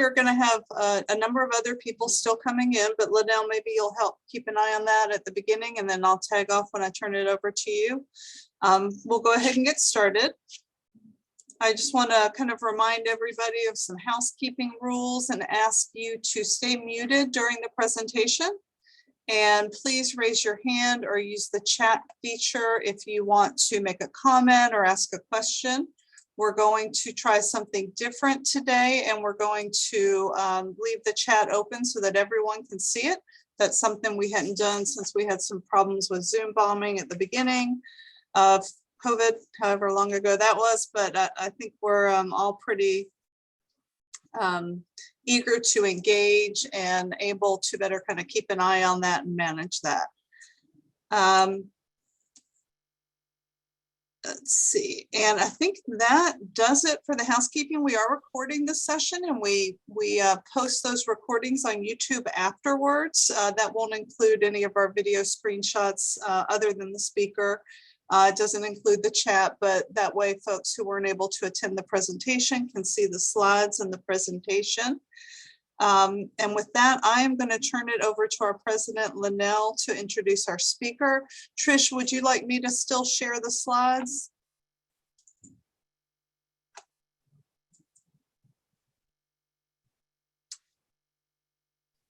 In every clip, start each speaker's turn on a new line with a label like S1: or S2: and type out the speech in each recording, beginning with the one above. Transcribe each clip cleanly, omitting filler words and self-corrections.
S1: we're going to have a number of other people still coming in, but Liddell, maybe you'll help keep an eye on that at the beginning, and then I'll tag off when I turn it over to you. We'll go ahead and get started. I just want to kind of remind everybody of some housekeeping rules and ask you to stay muted during the presentation. And please raise your hand or use the chat feature if you want to make a comment or ask a question. We're going to try something different today, and we're going to leave the chat open so that everyone can see it. That's something we hadn't done since we had some problems with Zoom bombing at the beginning of COVID, however long ago that was. But I think we're all pretty eager to engage and able to better kind of keep an eye on that and manage that. Let's see, and I think that does it for the housekeeping. We are recording this session, and we post those recordings on YouTube afterwards. That won't include any of our video screenshots other than the speaker. It doesn't include the chat, but that way folks who weren't able to attend the presentation can see the slides and the presentation. And with that, I am going to turn it over to our president, Linnell, to introduce our speaker. Trish, would you like me to still share the slides?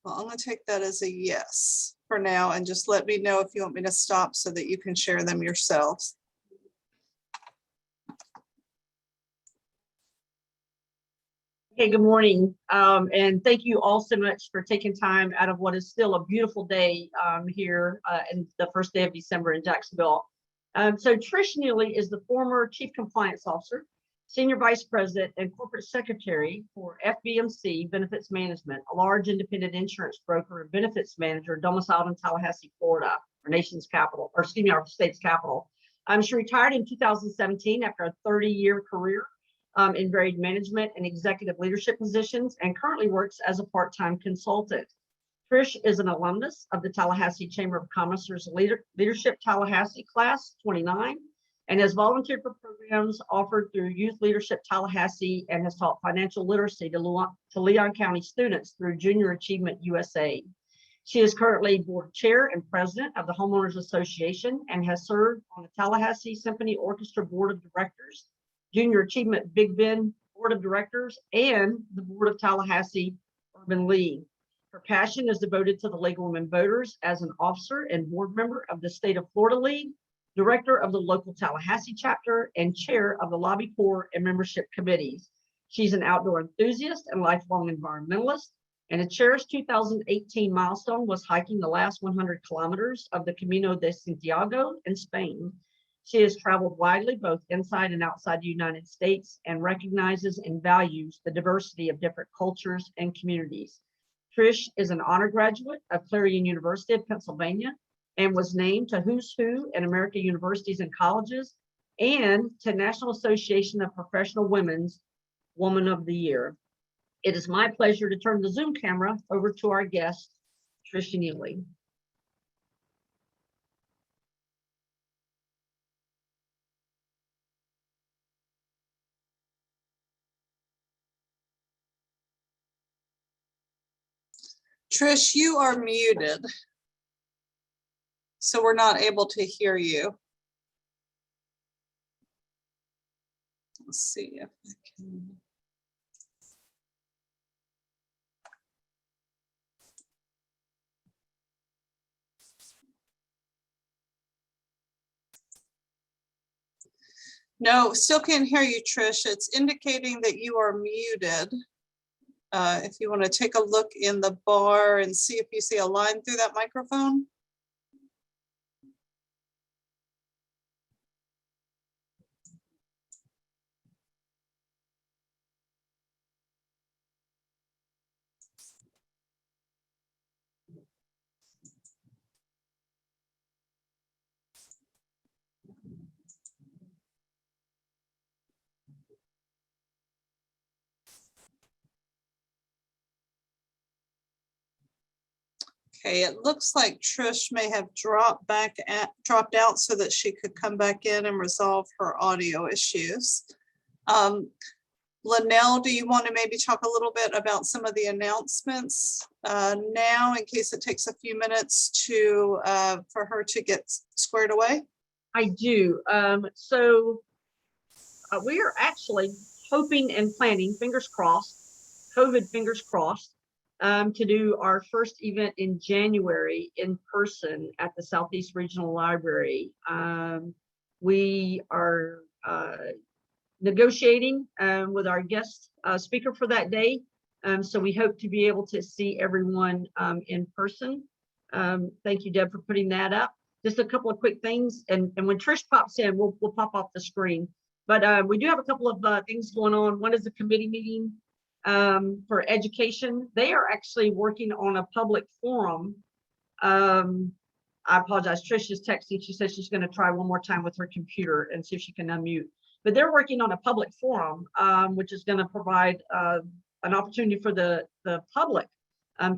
S1: Well, I'm going to take that as a yes for now, and just let me know if you want me to stop so that you can share them yourselves.
S2: Hey, good morning, and thank you all so much for taking time out of what is still a beautiful day here in the first day of December in Jacksonville. So Trish Neely is the former Chief Compliance Officer, Senior Vice President, and Corporate Secretary for FBMC Benefits Management, a large independent insurance broker and benefits manager domiciled in Tallahassee, Florida, our nation's capital, or excuse me, our state's capital. She retired in 2017 after a 30-year career in varied management and executive leadership positions, and currently works as a part-time consultant. Trish is an alumnus of the Tallahassee Chamber of Commerce's Leadership Tallahassee Class 29, and has volunteered for programs offered through Youth Leadership Tallahassee, and has taught financial literacy to Leon County students through Junior Achievement USA. She is currently board chair and president of the Homeowners Association, and has served on the Tallahassee Symphony Orchestra Board of Directors, Junior Achievement Big Bend Board of Directors, and the Board of Tallahassee Urban League. Her passion is devoted to the League of Women Voters as an officer and board member of the State of Florida League, director of the local Tallahassee chapter, and chair of the Lobby Corp and membership committees. She's an outdoor enthusiast and lifelong environmentalist, and a cherished 2018 milestone was hiking the last 100 kilometers of the Camino de Santiago in Spain. She has traveled widely, both inside and outside the United States, and recognizes and values the diversity of different cultures and communities. Trish is an honor graduate of Clarion University of Pennsylvania, and was named to Who's Who in American Universities and Colleges, and to National Association of Professional Women's Woman of the Year. It is my pleasure to turn the Zoom camera over to our guest, Trish Neely.
S1: Trish, you are muted, so we're not able to hear you. Let's see if I can. No, still can't hear you, Trish. It's indicating that you are muted. If you want to take a look in the bar and see if you see a line through that microphone. Okay, it looks like Trish may have dropped out so that she could come back in and resolve her audio issues. Linnell, do you want to maybe talk a little bit about some of the announcements now, in case it takes a few minutes to for her to get squared away?
S2: I do. We are actually hoping and planning, fingers crossed, COVID fingers crossed, to do our first event in January in person at the Southeast Regional Library. We are negotiating with our guest speaker for that day. So we hope to be able to see everyone in person. Thank you, Deb, for putting that up. Just a couple of quick things. And when Trish pops in, we'll pop off the screen. But we do have a couple of things going on. One is a committee meeting for education. They are actually working on a public forum. I apologize. Trish is texting. She says she's going to try one more time with her computer and see if she can unmute. But they're working on a public forum, which is going to provide an opportunity for the public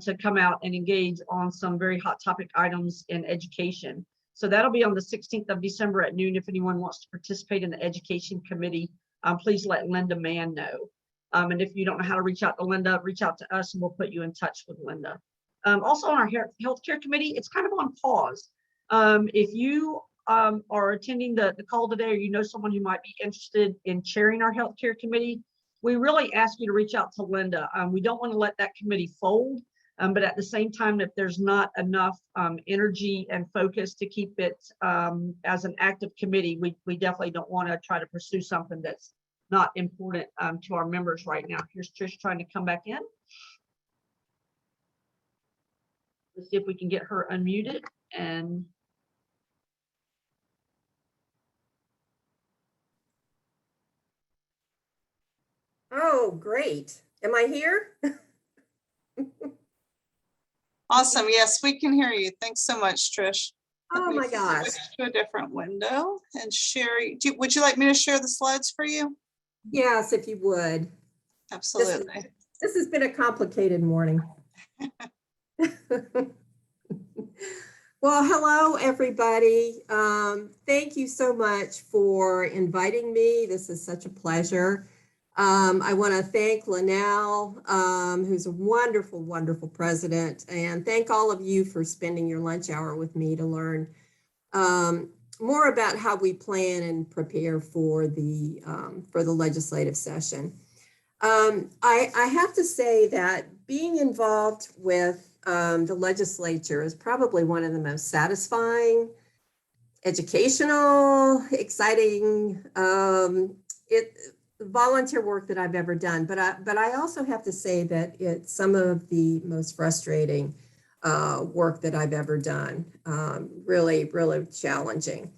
S2: to come out and engage on some very hot topic items in education. So that'll be on the 16th of December at noon. If anyone wants to participate in the education committee, please let Linda Mann know. And if you don't know how to reach out to Linda, reach out to us and we'll put you in touch with Linda. Also on our healthcare committee, it's kind of on pause. If you are attending the call today, or you know someone who might be interested in chairing our healthcare committee, we really ask you to reach out to Linda. We don't want to let that committee fold, but at the same time, if there's not enough energy and focus to keep it as an active committee, we definitely don't want to try to pursue something that's not important to our members right now. Here's Trish trying to come back in. Let's see if we can get her unmuted. And
S3: oh, great. Am I here?
S1: Awesome. Yes, we can hear you. Thanks so much, Trish.
S3: Oh my gosh.
S1: Switch to a different window and Sherry, would you like me to share the slides for you?
S3: Yes, if you would.
S1: Absolutely.
S3: This has been a complicated morning. Well, hello, everybody. Thank you so much for inviting me. This is such a pleasure. I want to thank Linnell, who's a wonderful, wonderful president, and thank all of you for spending your lunch hour with me to learn more about how we plan and prepare for the legislative session. I have to say that being involved with the legislature is probably one of the most satisfying, educational, exciting, volunteer work that I've ever done. But I also have to say that it's some of the most frustrating work that I've ever done. Really, really challenging.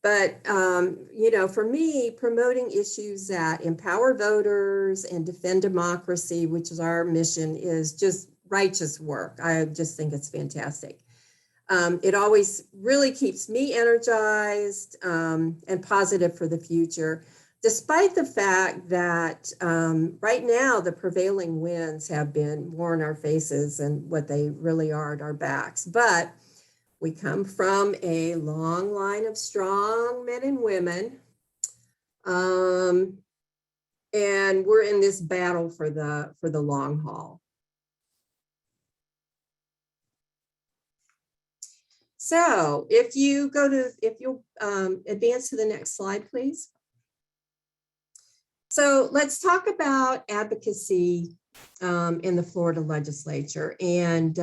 S3: But, you know, for me, promoting issues that empower voters and defend democracy, which is our mission, is just righteous work. I just think it's fantastic. It always really keeps me energized and positive for the future, despite the fact that right now the prevailing winds have been more in our faces and what they really are at our backs. But we come from a long line of strong men and women, and we're in this battle for the long haul. So if you'll advance to the next slide, please. So let's talk about advocacy in the Florida legislature. And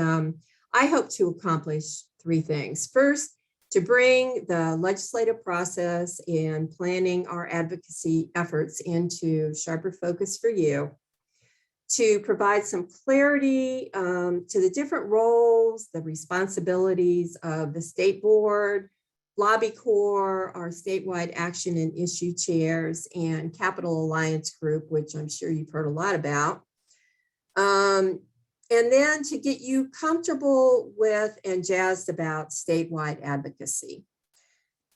S3: I hope to accomplish three things. First, to bring the legislative process and planning our advocacy efforts into sharper focus for you. To provide some clarity to the different roles, the responsibilities of the state board, Lobby Corp, our statewide action and issue chairs, and Capital Alliance Group, which I'm sure you've heard a lot about. And then to get you comfortable with and jazzed about statewide advocacy.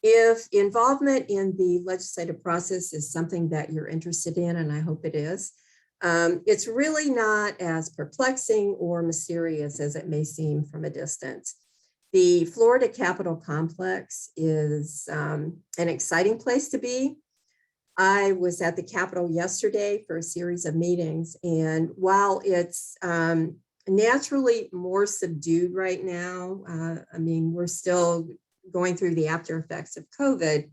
S3: If involvement in the legislative process is something that you're interested in, and I hope it is, it's really not as perplexing or mysterious as it may seem from a distance. The Florida Capitol Complex is an exciting place to be. I was at the Capitol yesterday for a series of meetings, and while it's naturally more subdued right now, I mean, we're still going through the after effects of COVID.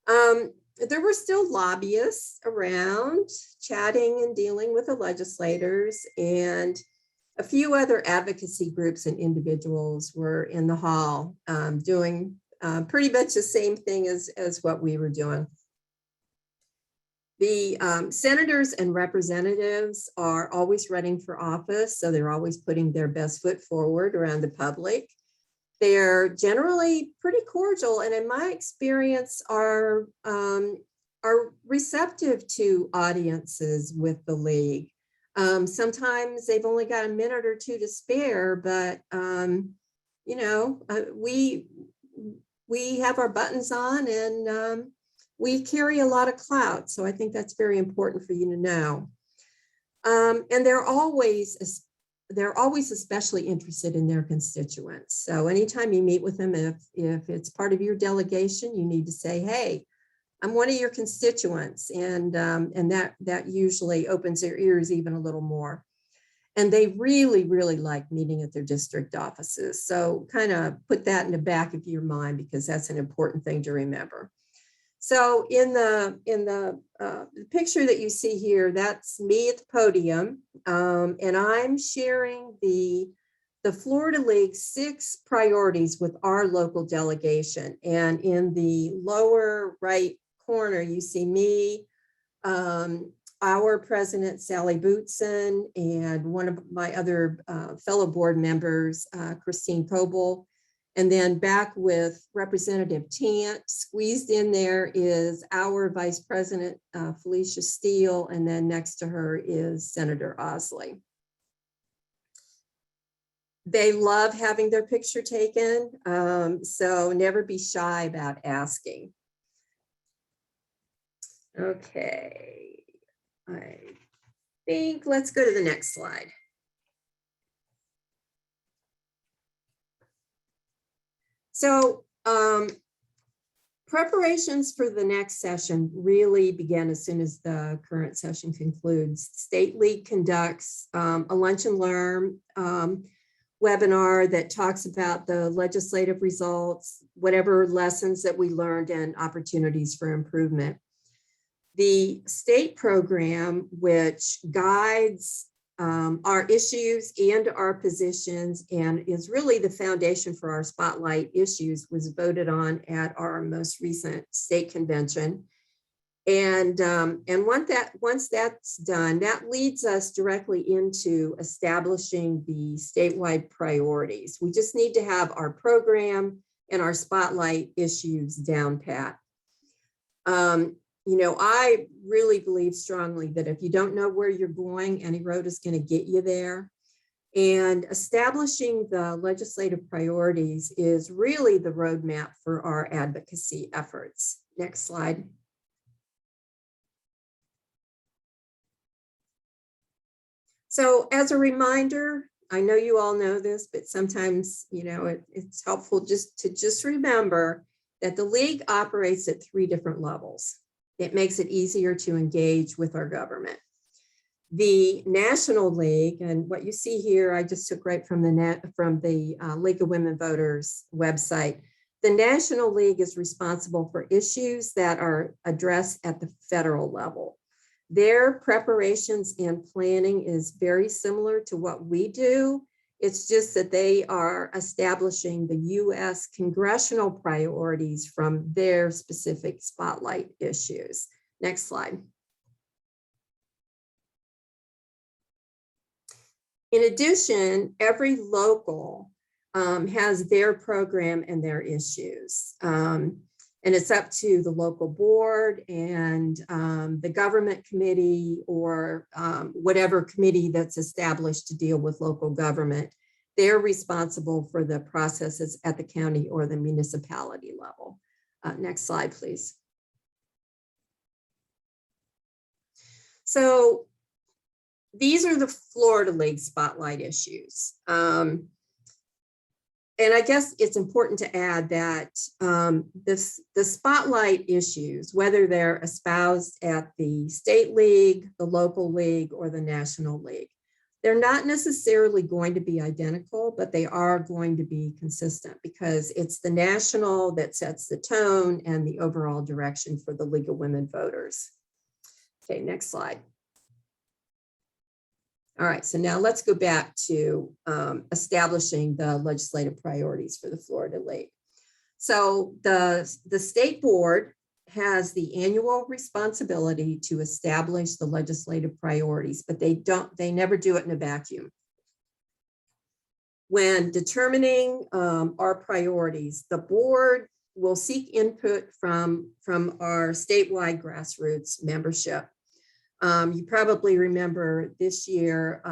S3: There were still lobbyists around chatting and dealing with the legislators, and a few other advocacy groups and individuals were in the hall doing pretty much the same thing as what we were doing. The senators and representatives are always running for office, so they're always putting their best foot forward around the public. They're generally pretty cordial, and in my experience are receptive to audiences with the league. Sometimes they've only got a minute or two to spare, but you know, we have our buttons on, and we carry a lot of clout. So I think that's very important for you to know. And they're always especially interested in their constituents. So anytime you meet with them, if it's part of your delegation, you need to say, hey, I'm one of your constituents. And that usually opens their ears even a little more. And they really, really like meeting at their district offices. So kind of put that in the back of your mind, because that's an important thing to remember. So in the picture that you see here, that's me at the podium, and I'm sharing the Florida League's 6 priorities with our local delegation. And in the lower right corner, you see me, our president, Sally Bootson, and one of my other fellow board members, Christine Coble. And then back with Representative Tant, squeezed in there is our Vice President, Felicia Steele, and then next to her is Senator Osley. They love having their picture taken, so never be shy about asking. Okay, I think let's go to the next slide. So preparations for the next session really begin as soon as the current session concludes. State League conducts a lunch and learn webinar that talks about the legislative results, whatever lessons that we learned, and opportunities for improvement. The state program, which guides our issues and our positions and is really the foundation for our spotlight issues, was voted on at our most recent state convention. And once that's done, that leads us directly into establishing the statewide priorities. We just need to have our program and our spotlight issues down pat. You know, I really believe strongly that if you don't know where you're going, any road is going to get you there. And establishing the legislative priorities is really the roadmap for our advocacy efforts. Next slide. So as a reminder, I know you all know this, but sometimes, you know, it's helpful just to remember that the league operates at 3 different levels. It makes it easier to engage with our government. The National League, and what you see here, I just took right from the League of Women Voters website. The National League is responsible for issues that are addressed at the federal level. Their preparations and planning is very similar to what we do. It's just that they are establishing the U.S. congressional priorities from their specific spotlight issues. Next slide. In addition, every local has their program and their issues. And it's up to the local board and the government committee or whatever committee that's established to deal with local government. They're responsible for the processes at the county or the municipality level. Next slide, please. So these are the Florida League spotlight issues. And I guess it's important to add that the spotlight issues, whether they're espoused at the state league, the local league, or the national league, they're not necessarily going to be identical, but they are going to be consistent because it's the national that sets the tone and the overall direction for the League of Women Voters. Okay, next slide. All right, so now let's go back to establishing the legislative priorities for the Florida League. So the state board has the annual responsibility to establish the legislative priorities, but they never do it in a vacuum. When determining our priorities, the board will seek input from our statewide grassroots membership. You probably remember this year,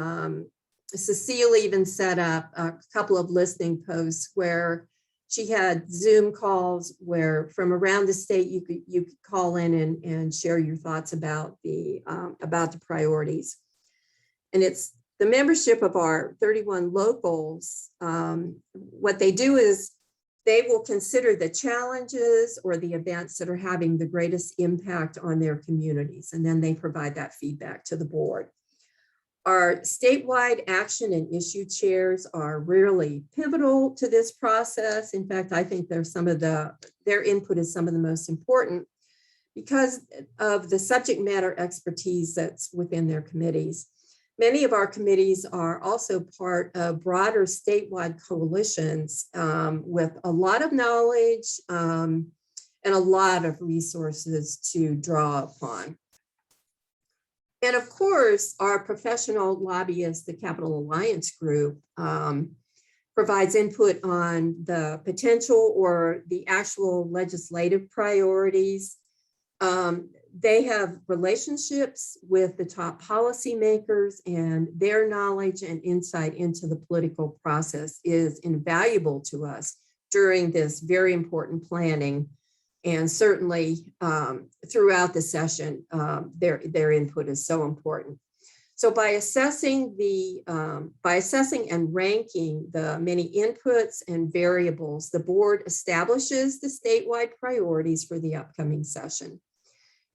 S3: Cecile even set up a couple of listening posts where she had Zoom calls where from around the state you could call in and share your thoughts about the priorities. And it's the membership of our 31 locals. What they do is they will consider the challenges or the events that are having the greatest impact on their communities, and then they provide that feedback to the board. Our statewide action and issue chairs are really pivotal to this process. In fact, I think their input is some of the most important because of the subject matter expertise that's within their committees. Many of our committees are also part of broader statewide coalitions with a lot of knowledge and a lot of resources to draw upon. And of course, our professional lobbyists, the Capital Alliance Group, provides input on the potential or the actual legislative priorities. They have relationships with the top policymakers, and their knowledge and insight into the political process is invaluable to us during this very important planning. And certainly throughout the session, their input is so important. So by assessing and ranking the many inputs and variables, the board establishes the statewide priorities for the upcoming session.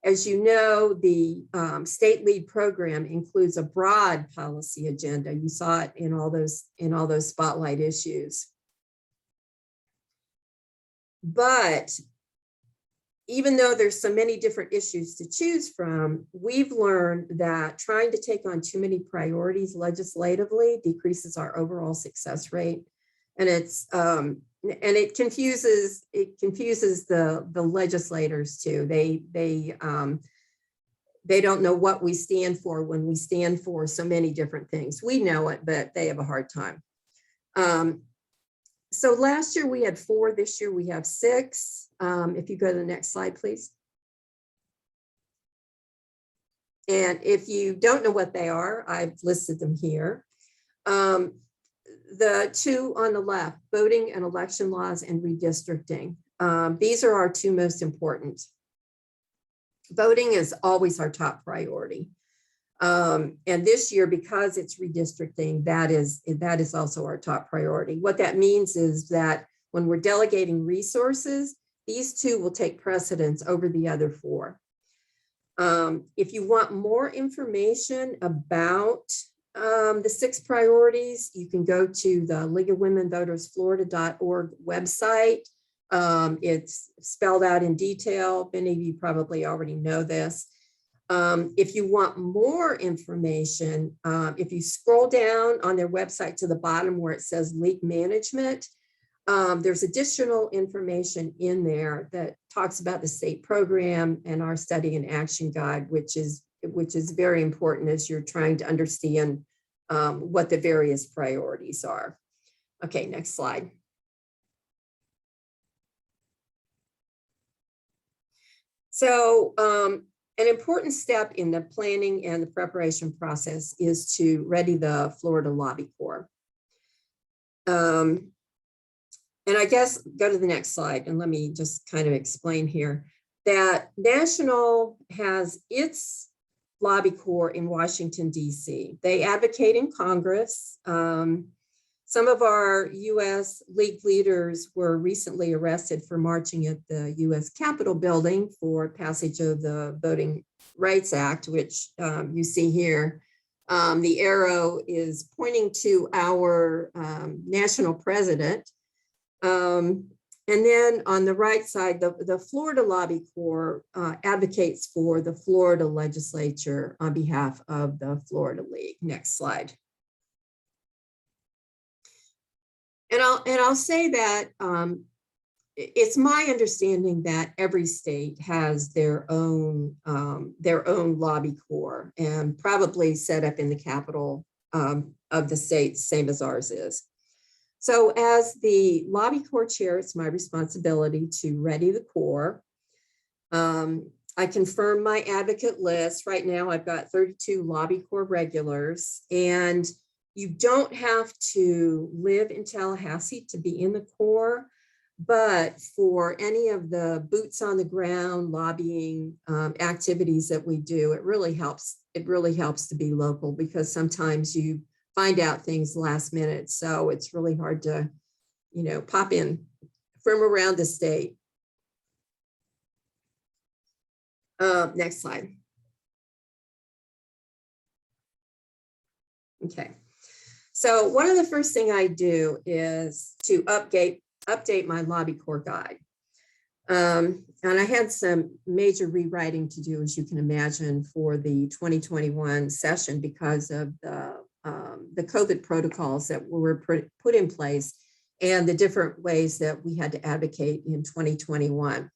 S3: As you know, the state lead program includes a broad policy agenda. You saw it in all those spotlight issues. But even though there's so many different issues to choose from, we've learned that trying to take on too many priorities legislatively decreases our overall success rate. And it confuses the legislators too. They don't know what we stand for when we stand for so many different things. We know it, but they have a hard time. So last year we had 4, this year we have 6. If you go to the next slide, please. And if you don't know what they are, I've listed them here. The 2 on the left, voting and election laws and redistricting. These are our 2 most important. Voting is always our top priority. And this year, because it's redistricting, that is also our top priority. What that means is that when we're delegating resources, these 2 will take precedence over the other 4. If you want more information about the 6 priorities, you can go to the League of Women Voters Florida.org website. It's spelled out in detail. Many of you probably already know this. If you want more information, if you scroll down on their website to the bottom where it says League Management, there's additional information in there that talks about the state program and our study and action guide, which is very important as you're trying to understand what the various priorities are. Okay, next slide. So an important step in the planning and the preparation process is to ready the Florida Lobby Corp. And I guess go to the next slide and let me just kind of explain here that National has its Lobby Corp in Washington, D.C. They advocate in Congress. Some of our US league leaders were recently arrested for marching at the US Capitol building for passage of the Voting Rights Act, which you see here. The arrow is pointing to our national president. And then on the right side, the Florida Lobby Corp advocates for the Florida legislature on behalf of the Florida League. Next slide. And I'll say that it's my understanding that every state has their own lobby corps, and probably set up in the capital of the state, same as ours is. So as the Lobby Corps chair, it's my responsibility to ready the corps. I confirm my advocate list. Right now, I've got 32 Lobby Corps regulars, and you don't have to live in Tallahassee to be in the Corps, but for any of the boots on the ground lobbying activities that we do, it really helps. It really helps to be local, because sometimes you find out things last minute. So it's really hard to, pop in from around the state. Next slide. Okay. So one of the first thing I do is to update my Lobby Corps guide. And I had some major rewriting to do, as you can imagine, for the 2021 session because of the COVID protocols that were put in place and the different ways that we had to advocate in 2021.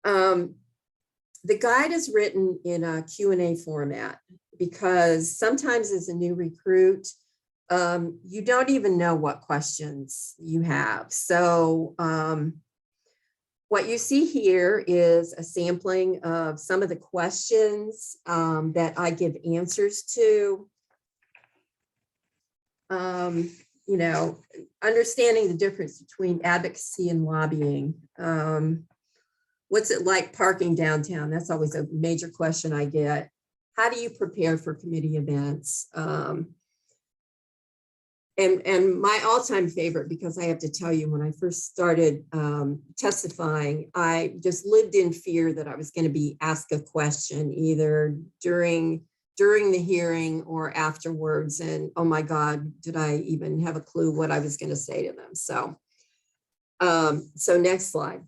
S3: The guide is written in a Q&A format, because sometimes as a new recruit, you don't even know what questions you have. So what you see here is a sampling of some of the questions that I give answers to. Understanding the difference between advocacy and lobbying. What's it like parking downtown? That's always a major question I get. How do you prepare for committee events? And my all-time favorite, because I have to tell you, when I first started testifying, I just lived in fear that I was going to be asked a question either during the hearing or afterwards. And oh my God, did I even have a clue what I was going to say to them? So, so next slide.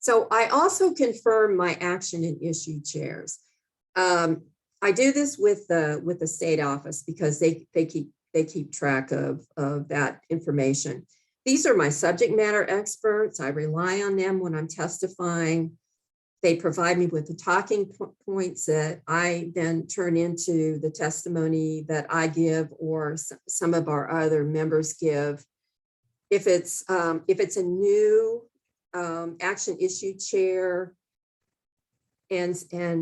S3: So I also confirm my action and issue chairs. I do this with the state office because they keep track of that information. These are my subject matter experts. I rely on them when I'm testifying. They provide me with the talking points that I then turn into the testimony that I give or some of our other members give. If it's a new action issue chair, and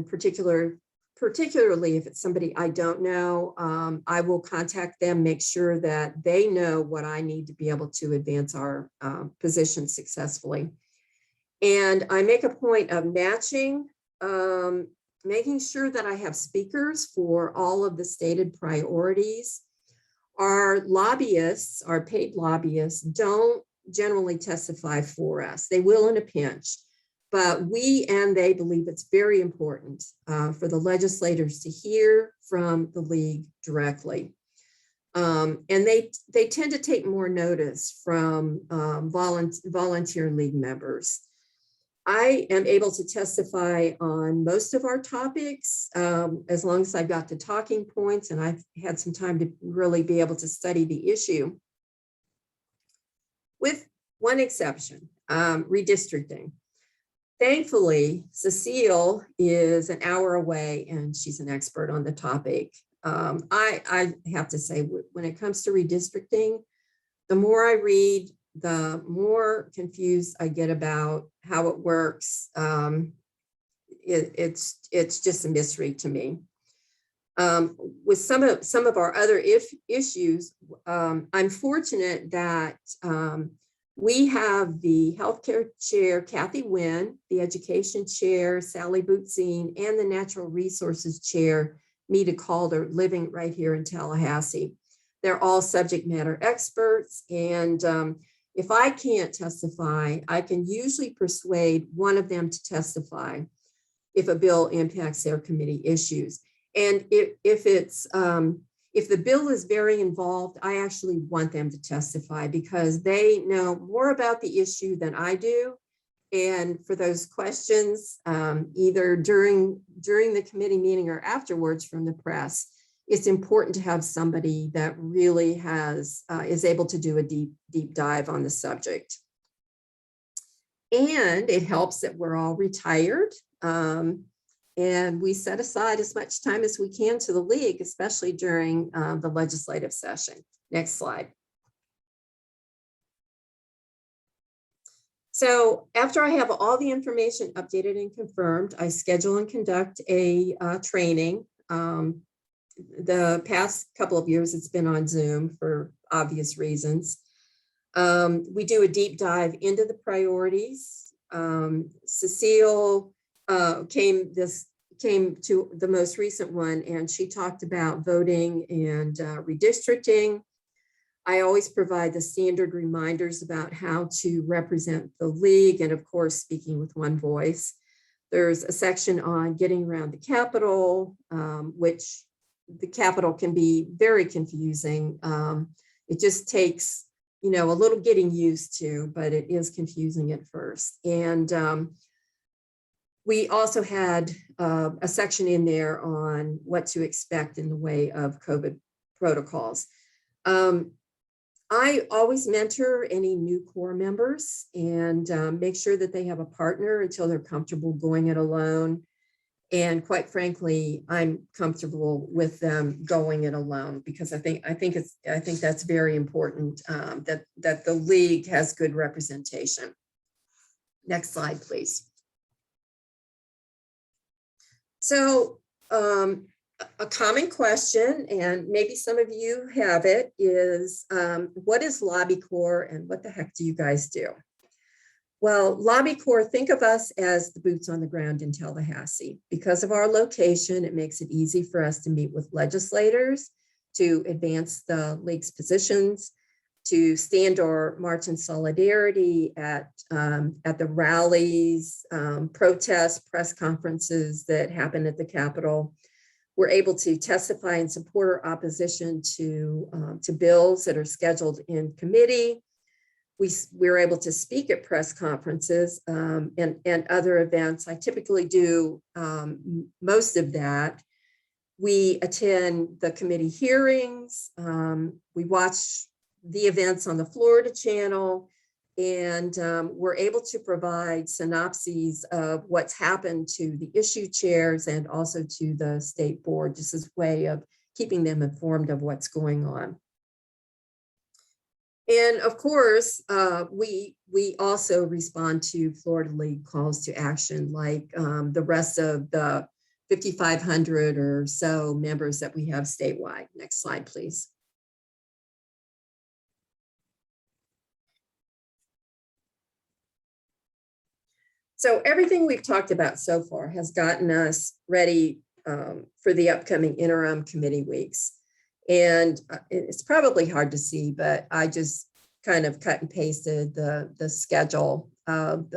S3: particularly if it's somebody I don't know, I will contact them, make sure that they know what I need to be able to advance our position successfully. And I make a point of matching, making sure that I have speakers for all of the stated priorities. Our lobbyists, our paid lobbyists, don't generally testify for us. They will in a pinch, but we and they believe it's very important for the legislators to hear from the league directly. And they tend to take more notice from volunteer league members. I am able to testify on most of our topics as long as I've got the talking points and I've had some time to really be able to study the issue. With one exception, redistricting. Thankfully, Cecile is an hour away and she's an expert on the topic. I have to say, when it comes to redistricting, the more I read, the more confused I get about how it works. It's just a mystery to me. With some of our other issues, I'm fortunate that We have the healthcare chair, Kathy Wynn, the education chair, Sally Bootzine, and the natural resources chair, Mita Calder, living right here in Tallahassee. They're all subject matter experts. And if I can't testify, I can usually persuade one of them to testify if a bill impacts their committee issues. And if the bill is very involved, I actually want them to testify because they know more about the issue than I do. And for those questions, either during the committee meeting or afterwards from the press, it's important to have somebody that really is able to do a deep dive on the subject. And it helps that we're all retired. And we set aside as much time as we can to the league, especially during the legislative session. Next slide. So after I have all the information updated and confirmed, I schedule and conduct a training. The past couple of years, it's been on Zoom for obvious reasons. We do a deep dive into the priorities. Cecile came to the most recent one, and she talked about voting and redistricting. I always provide the standard reminders about how to represent the league, and of course, speaking with one voice. There's a section on getting around the Capitol, which the Capitol can be very confusing. It just takes, a little getting used to, but it is confusing at first. And we also had a section in there on what to expect in the way of COVID protocols. I always mentor any new core members and make sure that they have a partner until they're comfortable going it alone. And quite frankly, I'm comfortable with them going it alone because I think that's very important that the league has good representation. Next slide, please. So a common question, and maybe some of you have it, is what is Lobby Corp and what the heck do you guys do? Well, Lobby Corp, think of us as the boots on the ground in Tallahassee. Because of our location, it makes it easy for us to meet with legislators, to advance the league's positions, to stand or march in solidarity at the rallies, protests, press conferences that happen at the Capitol. We're able to testify and support our opposition to bills that are scheduled in committee. We're able to speak at press conferences and other events. I typically do most of that. We attend the committee hearings. We watch the events on the Florida channel, and we're able to provide synopses of what's happened to the issue chairs and also to the state board, just as a way of keeping them informed of what's going on. And of course, we also respond to Florida League calls to action, like the rest of the 5,500 or so members that we have statewide. Next slide, please. So everything we've talked about so far has gotten us ready for the upcoming interim committee weeks. And it's probably hard to see, but I just kind of cut and pasted the schedule of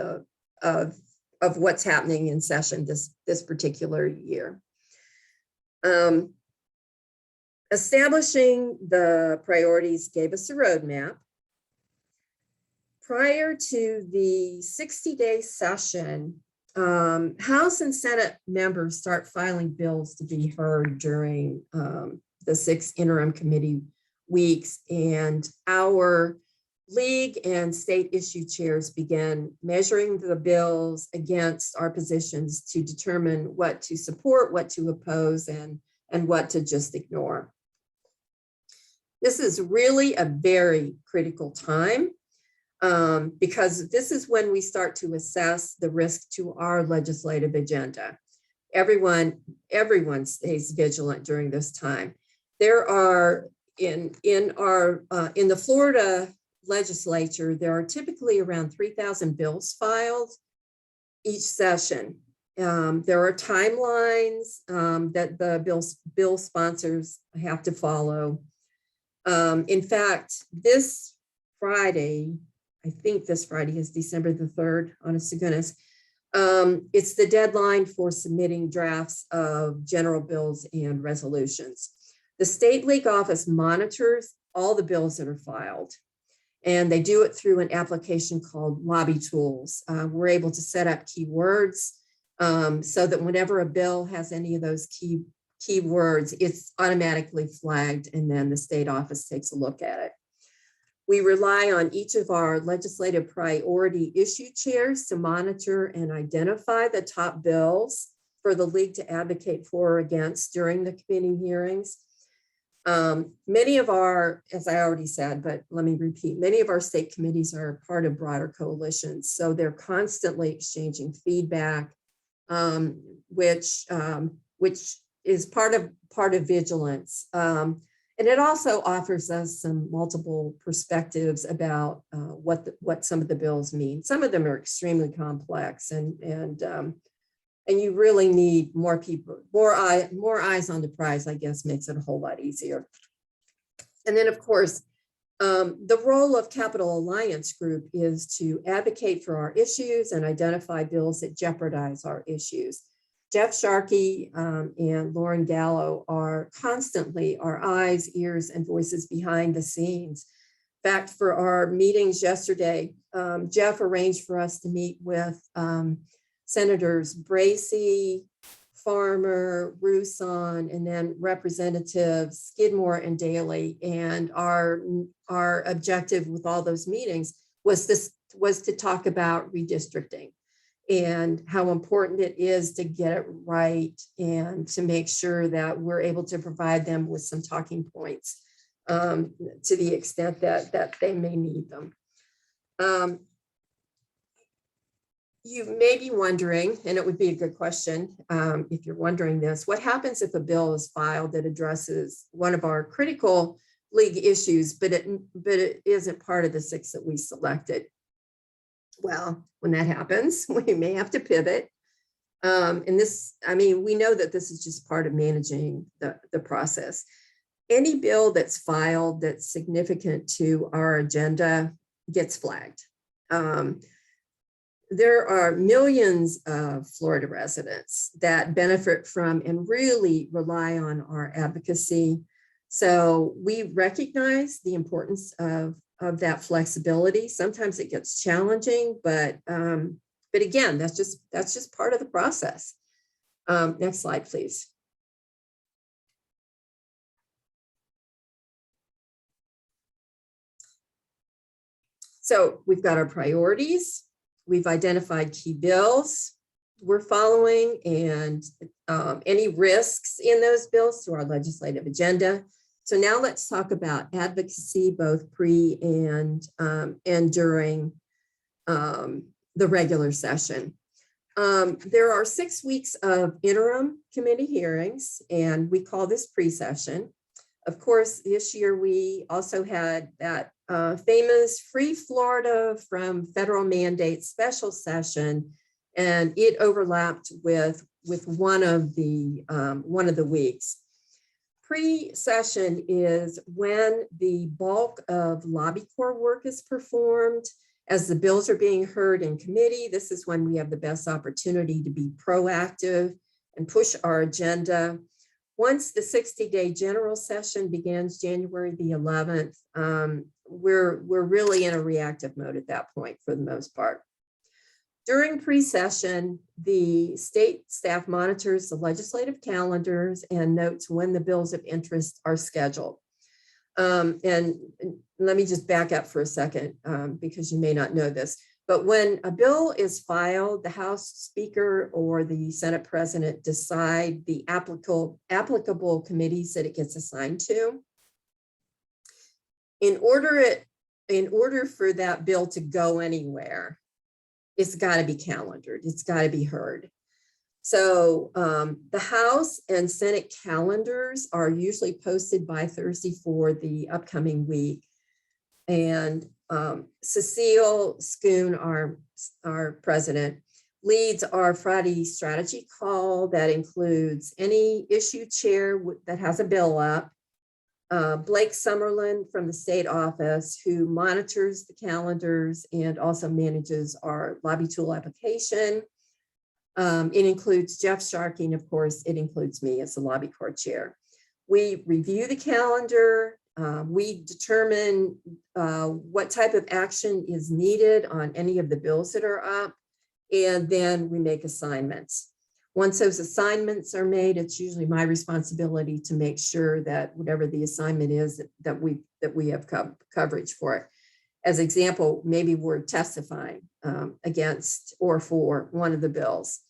S3: what's happening in session this particular year. Establishing the priorities gave us a roadmap. Prior to the 60-day session, House and Senate members start filing bills to be heard during the 6 interim committee weeks, and our league and state issue chairs began measuring the bills against our positions to determine what to support, what to oppose, and what to just ignore. This is really a very critical time because this is when we start to assess the risk to our legislative agenda. Everyone stays vigilant during this time. There are in the Florida legislature, there are typically around 3,000 bills filed each session. There are timelines that the bill sponsors have to follow. In fact, this Friday, I think this Friday is December the 3rd, honest to goodness, it's the deadline for submitting drafts of general bills and resolutions. The State League Office monitors all the bills that are filed, and they do it through an application called Lobby Tools. We're able to set up keywords so that whenever a bill has any of those keywords, it's automatically flagged, and then the state office takes a look at it. We rely on each of our legislative priority issue chairs to monitor and identify the top bills for the league to advocate for or against during the committee hearings. Many of our, as I already said, but let me repeat, many of our state committees are part of broader coalitions, so they're constantly exchanging feedback, which is part of vigilance. And it also offers us some multiple perspectives about what some of the bills mean. Some of them are extremely complex, and you really need more people, more eyes on the prize, I guess, makes it a whole lot easier. And then, of course, the role of Capital Alliance Group is to advocate for our issues and identify bills that jeopardize our issues. Jeff Sharkey and Lauren Gallo are constantly our eyes, ears, and voices behind the scenes. In fact, for our meetings yesterday, Jeff arranged for us to meet with Senators Bracey, Farmer, Rousson, and then Representatives Skidmore and Daley. And our objective with all those meetings was to talk about redistricting and how important it is to get it right and to make sure that we're able to provide them with some talking points to the extent that they may need them. You may be wondering, and it would be a good question if you're wondering this, what happens if a bill is filed that addresses one of our critical league issues, but it isn't part of the 6 that we selected? Well, when that happens, we may have to pivot. And this, I mean, we know that this is just part of managing the process. Any bill that's filed that's significant to our agenda gets flagged. There are millions of Florida residents that benefit from and really rely on our advocacy. So we recognize the importance of that flexibility. Sometimes it gets challenging, but again, that's just part of the process. Next slide, please. So we've got our priorities. We've identified key bills we're following and any risks in those bills to our legislative agenda. So now let's talk about advocacy, both pre and during the regular session. There are 6 weeks of interim committee hearings, and we call this pre-session. Of course, this year we also had that famous Free Florida from Federal Mandate special session, and it overlapped with one of the weeks. Pre-session is when the bulk of Lobby Corp work is performed. As the bills are being heard in committee, this is when we have the best opportunity to be proactive and push our agenda. Once the 60-day general session begins January the 11th, we're really in a reactive mode at that point for the most part. During pre-session, the state staff monitors the legislative calendars and notes when the bills of interest are scheduled. And let me just back up for a second because you may not know this, but when a bill is filed, the House Speaker or the Senate President decide the applicable committees that it gets assigned to. In order for that bill to go anywhere, it's got to be calendared. It's got to be heard. So the House and Senate calendars are usually posted by Thursday for the upcoming week. And Cecile Schoon, our president, leads our Friday strategy call that includes any issue chair that has a bill up. Blake Summerlin from the state office, who monitors the calendars and also manages our lobby tool application. It includes Jeff Sharkey, and of course, it includes me as the Lobby Corp chair. We review the calendar. We determine what type of action is needed on any of the bills that are up, and then we make assignments. Once those assignments are made, it's usually my responsibility to make sure that whatever the assignment is, that we have coverage for it. As example, maybe we're testifying against or for one of the bills.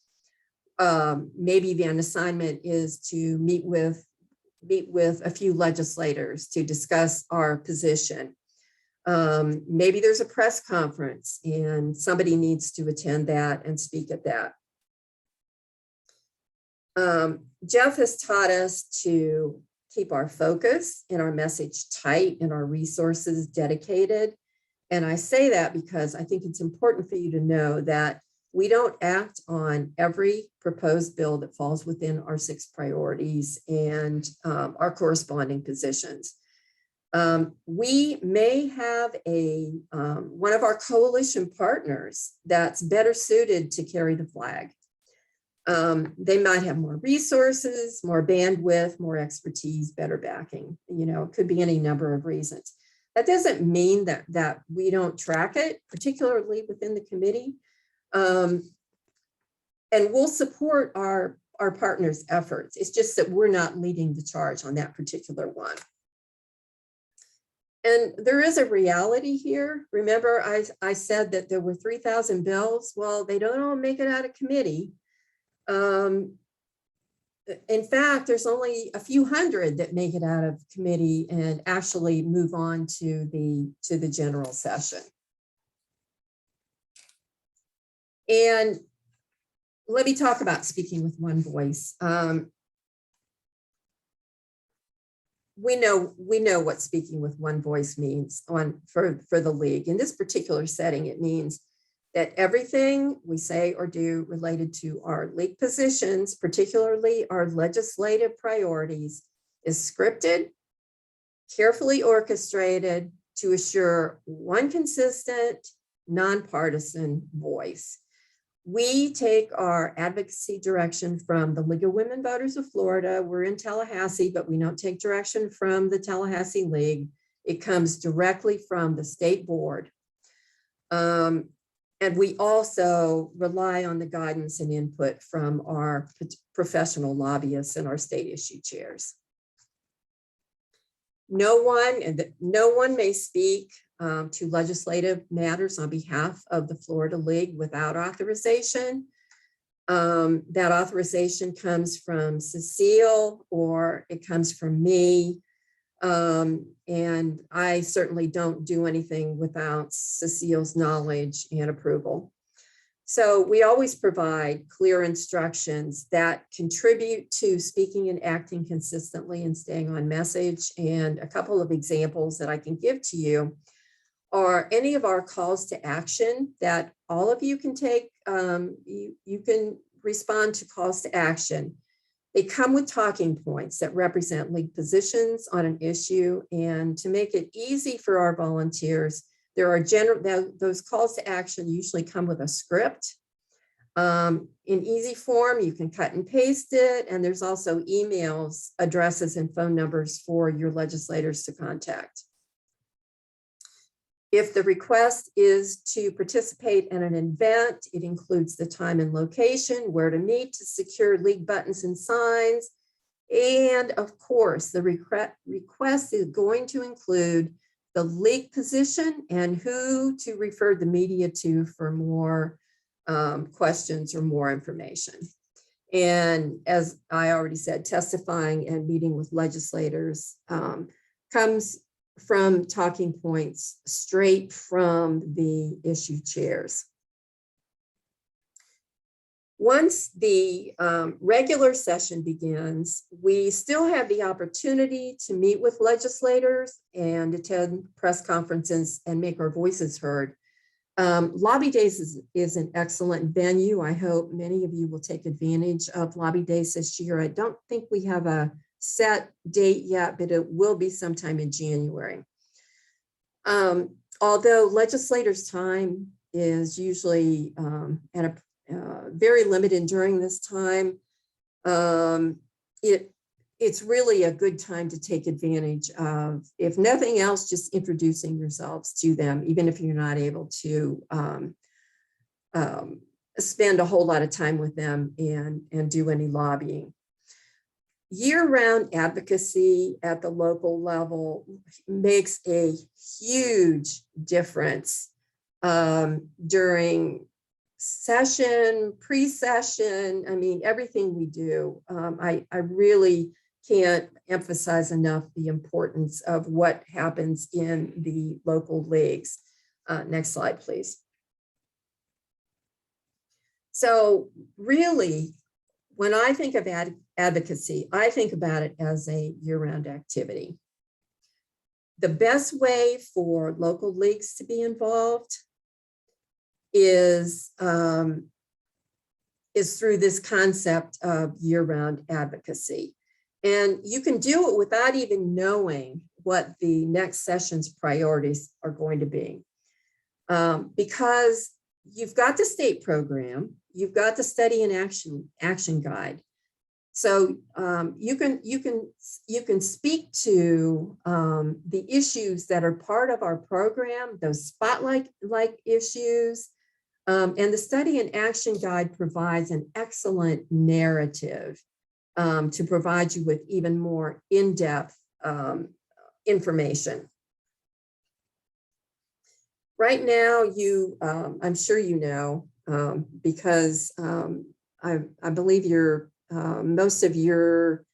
S3: Maybe the assignment is to meet with a few legislators to discuss our position. Maybe there's a press conference and somebody needs to attend that and speak at that. Jeff has taught us to keep our focus and our message tight and our resources dedicated. And I say that because I think it's important for you to know that we don't act on every proposed bill that falls within our 6 priorities and our corresponding positions. We may have one of our coalition partners that's better suited to carry the flag. They might have more resources, more bandwidth, more expertise, better backing. You know, it could be any number of reasons. That doesn't mean that we don't track it, particularly within the committee. And we'll support our partners' efforts. It's just that we're not leading the charge on that particular one. And there is a reality here. Remember, I said that there were 3,000 bills. Well, they don't all make it out of committee. In fact, there's only a few hundred that make it out of committee and actually move on to the general session. And let me talk about speaking with one voice. We know what speaking with one voice means for the league. In this particular setting, it means that everything we say or do related to our league positions, particularly our legislative priorities, is scripted, carefully orchestrated to assure one consistent, nonpartisan voice. We take our advocacy direction from the League of Women Voters of Florida. We're in Tallahassee, but we don't take direction from the Tallahassee League. It comes directly from the state board. And we also rely on the guidance and input from our professional lobbyists and our state issue chairs. No one may speak to legislative matters on behalf of the Florida League without authorization. That authorization comes from Cecile or it comes from me. And I certainly don't do anything without Cecile's knowledge and approval. So we always provide clear instructions that contribute to speaking and acting consistently and staying on message. And a couple of examples that I can give to you are any of our calls to action that all of you can take. You can respond to calls to action. They come with talking points that represent league positions on an issue. And to make it easy for our volunteers, there are those calls to action usually come with a script. In easy form, you can cut and paste it. And there's also emails, addresses, and phone numbers for your legislators to contact. If the request is to participate in an event, it includes the time and location, where to meet to secure league buttons and signs. And of course, the request is going to include the league position and who to refer the media to for more questions or more information. And as I already said, testifying and meeting with legislators comes from talking points straight from the issue chairs. Once the regular session begins, we still have the opportunity to meet with legislators and attend press conferences and make our voices heard. Lobby Days is an excellent venue. I hope many of you will take advantage of Lobby Days this year. I don't think we have a set date yet, but it will be sometime in January. Although legislators' time is usually at a very limited during this time, it's really a good time to take advantage of, if nothing else, just introducing yourselves to them, even if you're not able to spend a whole lot of time with them and do any lobbying. Year-round advocacy at the local level makes a huge difference during session, pre-session. I mean, everything we do. I really can't emphasize enough the importance of what happens in the local leagues. Next slide, please. So really, when I think of advocacy, I think about it as a year-round activity. The best way for local leagues to be involved is through this concept of year-round advocacy. And you can do it without even knowing what the next session's priorities are going to be. Because you've got the state program, you've got the study and action guide. So you can speak to the issues that are part of our program, those spotlight-like issues. And the study and action guide provides an excellent narrative to provide you with even more in-depth information. Right now, I'm sure you know, because I believe most of your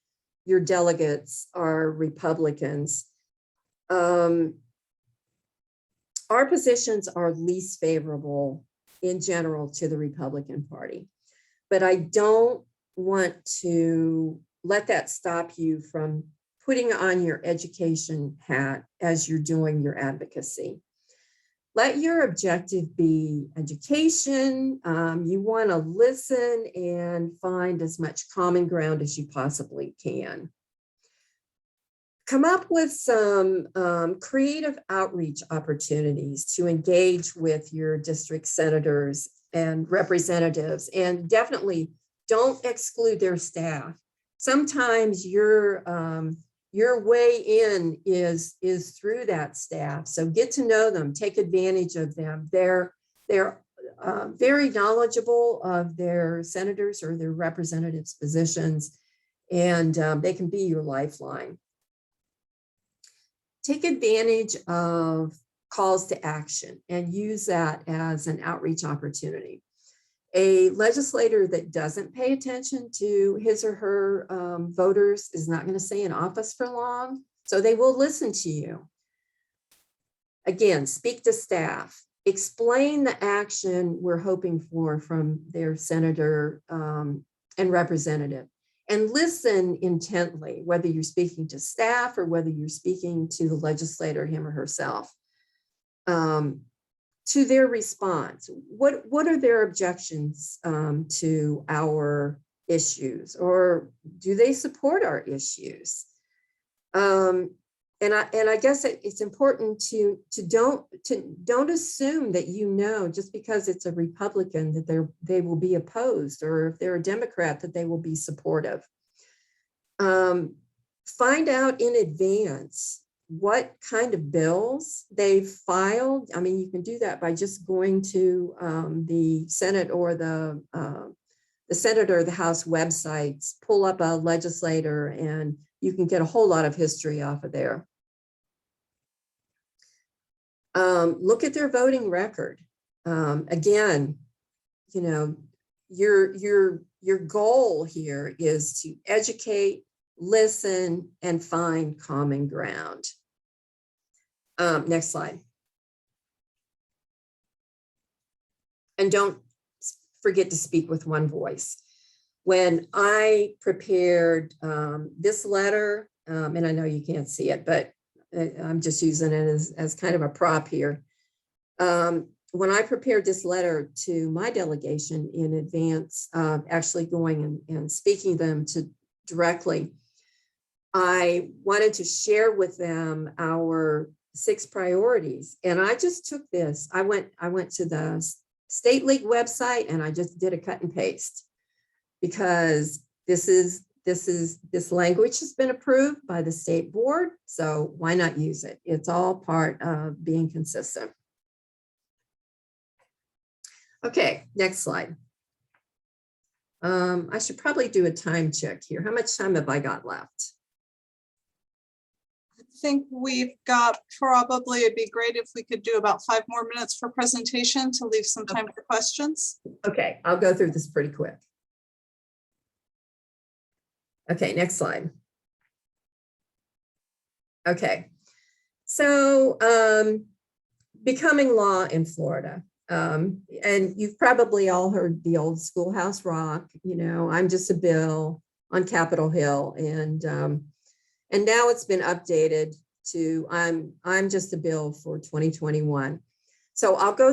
S3: delegates are Republicans. Our positions are least favorable in general to the Republican Party, but I don't want to let that stop you from putting on your education hat as you're doing your advocacy. Let your objective be education. You want to listen and find as much common ground as you possibly can. Come up with some creative outreach opportunities to engage with your district senators and representatives, and definitely don't exclude their staff. Sometimes your way in is through that staff. So get to know them, take advantage of them. They're very knowledgeable of their senators or their representatives' positions, and they can be your lifeline. Take advantage of calls to action and use that as an outreach opportunity. A legislator that doesn't pay attention to his or her voters is not going to stay in office for long, so they will listen to you. Again, speak to staff, explain the action we're hoping for from their senator and representative, and listen intently, whether you're speaking to staff or whether you're speaking to the legislator, him or herself. To their response. What are their objections to our issues, or do they support our issues? And I guess it's important to don't assume that just because it's a Republican that they will be opposed, or if they're a Democrat that they will be supportive. Find out in advance what kind of bills they've filed. I mean, you can do that by just going to the Senate or the Senate or the House websites, pull up a legislator, and you can get a whole lot of history off of there. Look at their voting record. Again, your goal here is to educate, listen, and find common ground. Next slide. And don't forget to speak with one voice. When I prepared this letter, and I know you can't see it, but I'm just using it as kind of a prop here. When I prepared this letter to my delegation in advance of actually going and speaking them to directly, I wanted to share with them our 6 priorities. And I just took this. I went to the State League website and I just did a cut and paste, because this language has been approved by the state board. So why not use it? It's all part of being consistent. Okay, next slide. I should probably do a time check here. How much time have I got left?
S1: I think we've got probably, it'd be great if we could do about 5 more minutes for presentation to leave some time for questions.
S3: Okay, I'll go through this pretty quick. Okay, next slide. Okay, so becoming law in Florida. And you've probably all heard the old Schoolhouse Rock, you know, I'm just a bill on Capitol Hill, and now it's been updated to I'm just a bill for 2021. So I'll go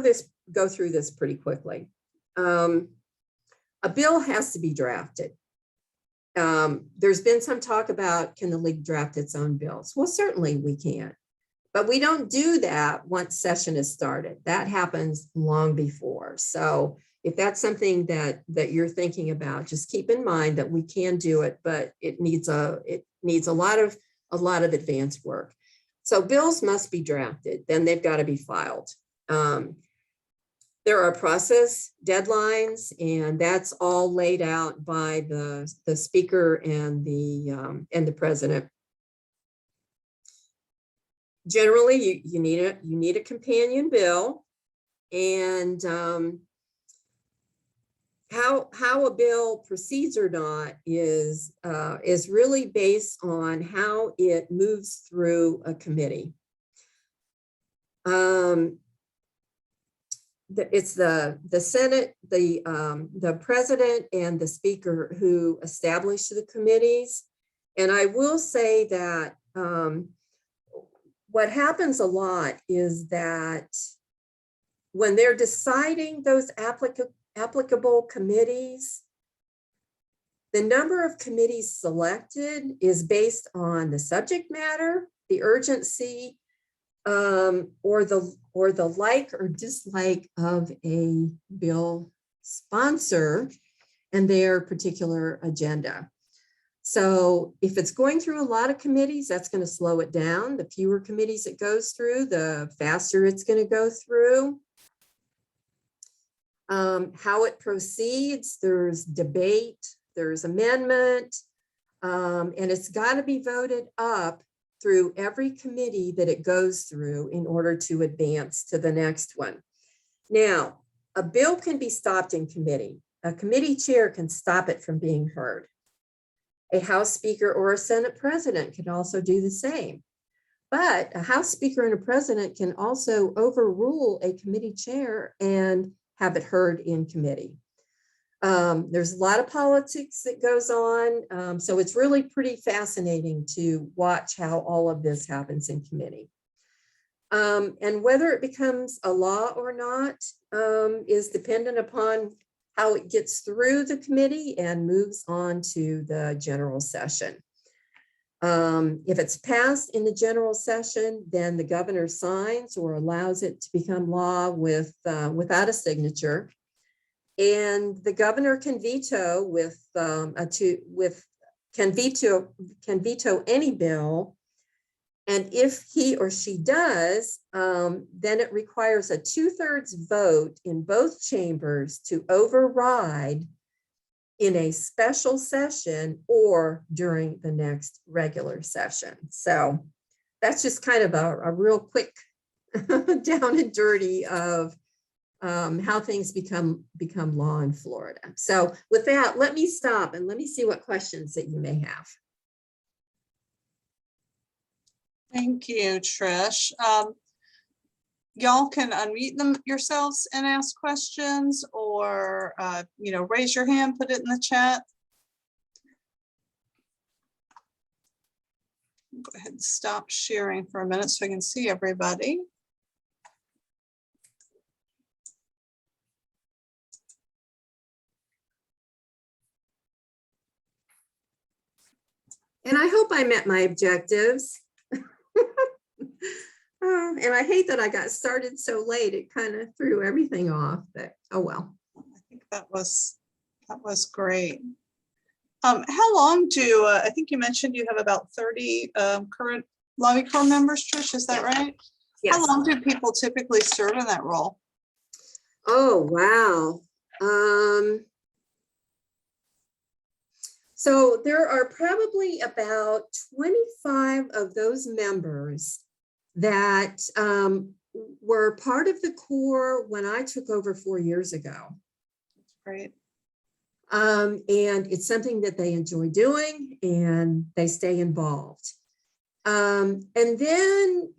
S3: through this pretty quickly. A bill has to be drafted. There's been some talk about, can the league draft its own bills? Well, certainly we can. But we don't do that once session is started. That happens long before. So if that's something that you're thinking about, just keep in mind that we can do it, but it needs a lot of advanced work. So bills must be drafted, then they've got to be filed. There are process deadlines, and that's all laid out by the speaker and the president. Generally, you need a companion bill, and how a bill proceeds or not is really based on how it moves through a committee. It's the Senate, the president, and the speaker who establish the committees. And I will say that what happens a lot is that when they're deciding those applicable committees, the number of committees selected is based on the subject matter, the urgency, or the like or dislike of a bill sponsor and their particular agenda. So if it's going through a lot of committees, that's going to slow it down. The fewer committees it goes through, the faster it's going to go through. How it proceeds, there's debate, there's amendment, and it's got to be voted up through every committee that it goes through in order to advance to the next one. Now, a bill can be stopped in committee. A committee chair can stop it from being heard. A House Speaker or a Senate President can also do the same. But a House Speaker and a President can also overrule a committee chair and have it heard in committee. There's a lot of politics that goes on. So it's really pretty fascinating to watch how all of this happens in committee. And whether it becomes a law or not is dependent upon how it gets through the committee and moves on to the general session. If it's passed in the general session, then the governor signs or allows it to become law without a signature. And the governor can veto can veto any bill. And if he or she does, then it requires a 2/3 vote in both chambers to override in a special session or during the next regular session. So that's just kind of a real quick down and dirty of how things become law in Florida. So with that, let me stop and let me see what questions that you may have.
S1: Thank you, Trish. y'all can unmute them yourselves and ask questions, or, raise your hand, put it in the chat. Go ahead and stop sharing for a minute so I can see everybody.
S3: And I hope I met my objectives. And I hate that I got started so late. It kind of threw everything off, but oh well.
S1: I think that was great. How long do, I think you mentioned you have about 30 current Lobby Corp members, Trish, is that right?
S3: Yes.
S1: How long do people typically serve in that role?
S3: Oh, wow. So there are probably about 25 of those members that were part of the Corps when I took over 4 years ago.
S1: Great.
S3: And it's something that they enjoy doing and they stay involved. And then,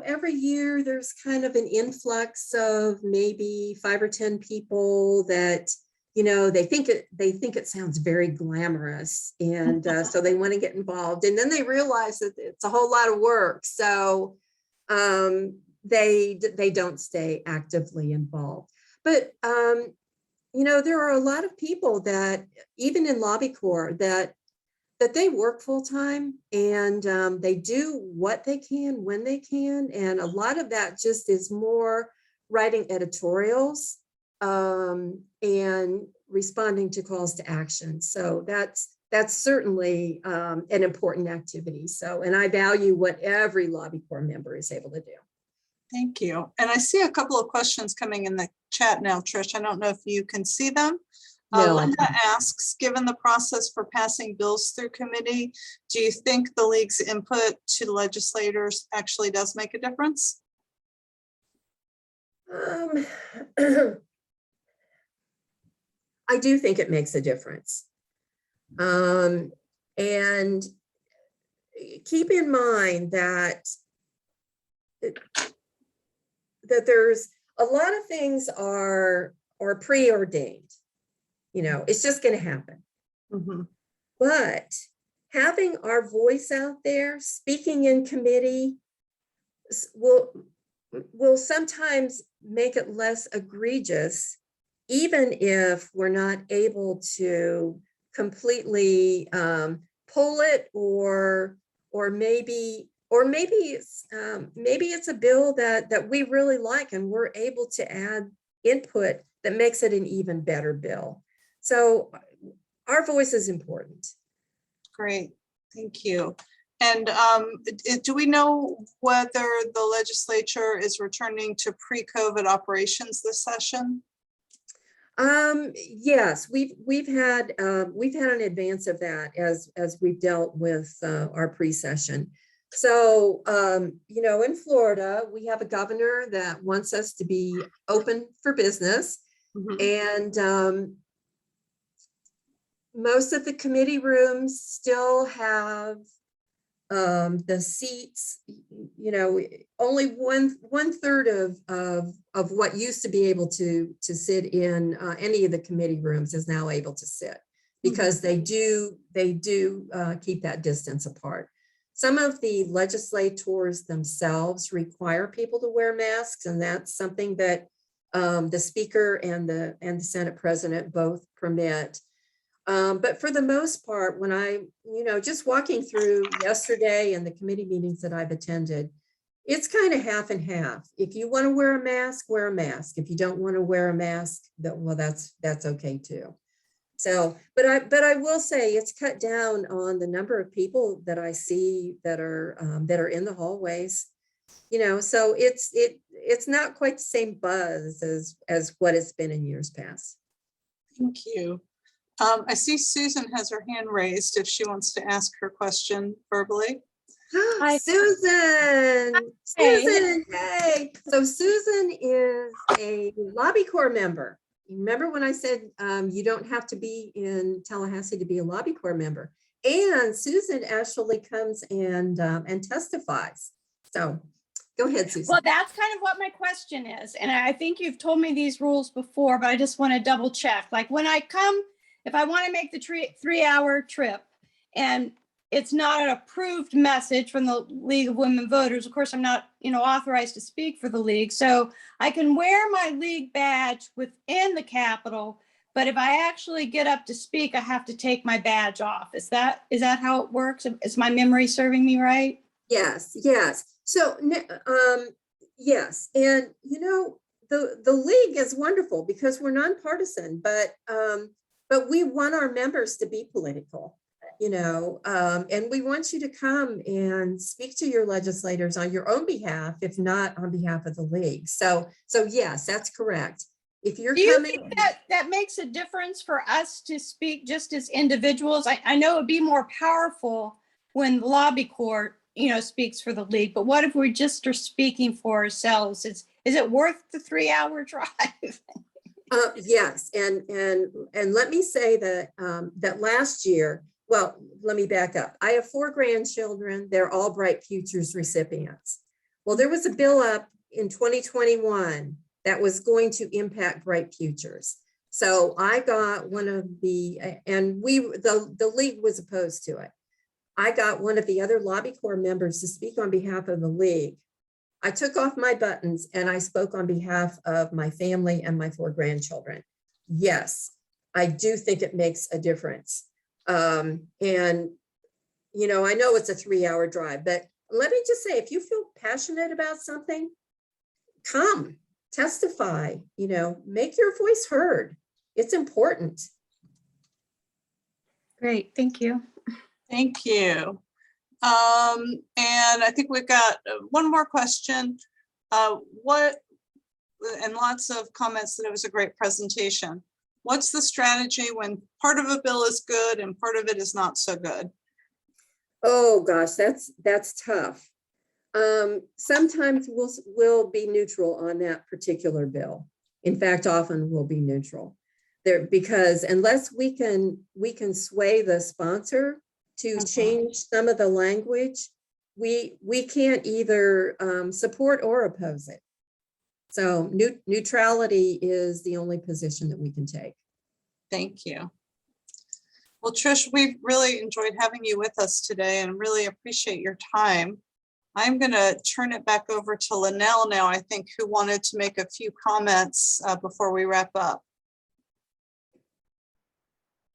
S3: every year there's kind of an influx of maybe 5 or 10 people that, they think it sounds very glamorous. And so they want to get involved. And then they realize that it's a whole lot of work. So they don't stay actively involved. But, there are a lot of people that even in Lobby Corp that they work full time and they do what they can when they can. And a lot of that just is more writing editorials and responding to calls to action. So that's certainly an important activity. So, and I value what every Lobby Corp member is able to do.
S1: Thank you. And I see a couple of questions coming in the chat now, Trish. I don't know if you can see them.
S3: No.
S1: Linda asks, given the process for passing bills through committee, do you think the league's input to legislators actually does make a difference?
S3: I do think it makes a difference. And keep in mind that there's a lot of things are preordained. It's just going to happen.
S1: Mm-hmm.
S3: But having our voice out there, speaking in committee, will sometimes make it less egregious, even if we're not able to completely pull it, or maybe it's a bill that we really like and we're able to add input that makes it an even better bill. So our voice is important.
S1: Great, thank you. And do we know whether the legislature is returning to pre-COVID operations this session?
S3: Yes, we've had an advance of that as we've dealt with our pre-session. So, in Florida, we have a governor that wants us to be open for business. Mm-hmm. And most of the committee rooms still have the seats, only one third of what used to be able to sit in any of the committee rooms is now able to sit, because they do keep that distance apart. Some of the legislators themselves require people to wear masks, and that's something that the Speaker and the Senate President both permit. But for the most part, when I, just walking through yesterday and the committee meetings that I've attended, it's kind of half and half. If you want to wear a mask, wear a mask. If you don't want to wear a mask, that's okay too. So, but I will say it's cut down on the number of people that I see that are in the hallways. So it's not quite the same buzz as what it's been in years past.
S1: Thank you. I see Susan has her hand raised if she wants to ask her question verbally.
S3: Hi, Susan. Susan, hey. So Susan is a Lobby Corp member. Remember when I said you don't have to be in Tallahassee to be a Lobby Corp member? And Susan actually comes and testifies. So Go ahead, Susan.
S4: Well, that's kind of what my question is. And I think you've told me these rules before, but I just want to double check. Like when I come, if I want to make the 3-hour trip and it's not an approved message from the League of Women Voters, of course, I'm not, authorized to speak for the league. So I can wear my league badge within the Capitol, but if I actually get up to speak, I have to take my badge off. Is that how it works? Is my memory serving me right?
S3: Yes. So, yes, and the league is wonderful because we're nonpartisan, but we want our members to be political, and we want you to come and speak to your legislators on your own behalf, if not on behalf of the league. So yes, that's correct. If you're
S4: Do you
S3: coming,
S4: think that makes a difference for us to speak just as individuals? I know it'd be more powerful when the Lobby Corp, speaks for the league, but what if we just are speaking for ourselves? Is it worth the 3-hour drive?
S3: yes, and let me say that that last year, well, let me back up. I have 4 grandchildren. They're all Bright Futures recipients. Well, there was a bill up in 2021 that was going to impact Bright Futures. So I got one of the, and the league was opposed to it. I got one of the other Lobby Corp members to speak on behalf of the league. I took off my buttons and I spoke on behalf of my family and my 4 grandchildren. Yes, I do think it makes a difference. And, I know it's a 3-hour drive, but let me just say, if you feel passionate about something, come, testify, make your voice heard. It's important.
S4: Great, thank you.
S1: Thank you. And I think we've got one more question. And lots of comments that it was a great presentation. What's the strategy when part of a bill is good and part of it is not so good?
S3: Oh gosh, that's tough. Sometimes we'll be neutral on that particular bill. In fact, often we'll be neutral there, because unless we can sway the sponsor to change some of the language, we can't either support or oppose it. So neutrality is the only position that we can take.
S1: Thank you. Well, Trish, we've really enjoyed having you with us today and really appreciate your time. I'm going to turn it back over to Linnell now, I think, who wanted to make a few comments before we wrap up.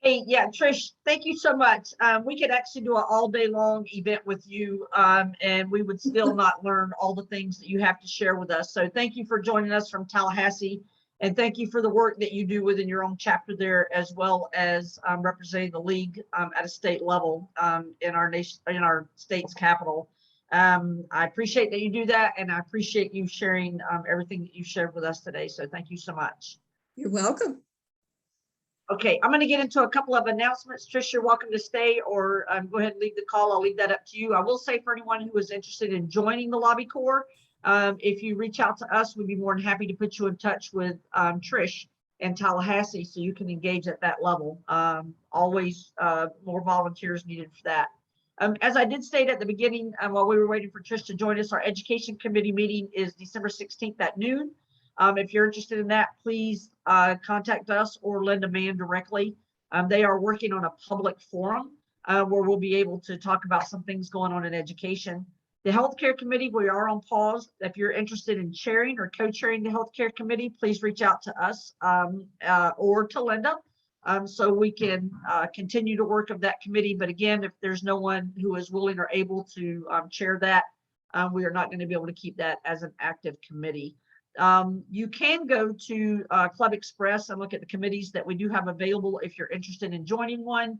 S2: Hey, yeah, Trish, thank you so much. We could actually do an all-day long event with you, and we would still not learn all the things that you have to share with us. So thank you for joining us from Tallahassee, and thank you for the work that you do within your own chapter there, as well as representing the league at a state level in our nation, in our state's capital. I appreciate that you do that, and I appreciate you sharing everything that you shared with us today. So thank you so much.
S3: You're welcome.
S2: Okay, I'm going to get into a couple of announcements. Trish, you're welcome to stay or go ahead and leave the call. I'll leave that up to you. I will say for anyone who is interested in joining the Lobby Corp, if you reach out to us, we'd be more than happy to put you in touch with Trish in Tallahassee so you can engage at that level. Always more volunteers needed for that. As I did state at the beginning, while we were waiting for Trish to join us, our Education Committee meeting is December 16th at noon. If you're interested in that, please contact us or Linda Mann directly. They are working on a public forum where we'll be able to talk about some things going on in education. The Healthcare Committee, we are on pause. If you're interested in chairing or co-chairing the Healthcare Committee, please reach out to us or to Linda so we can continue to work of that committee. But again, if there's no one who is willing or able to chair that, we are not going to be able to keep that as an active committee. You can go to Club Express and look at the committees that we do have available if you're interested in joining one.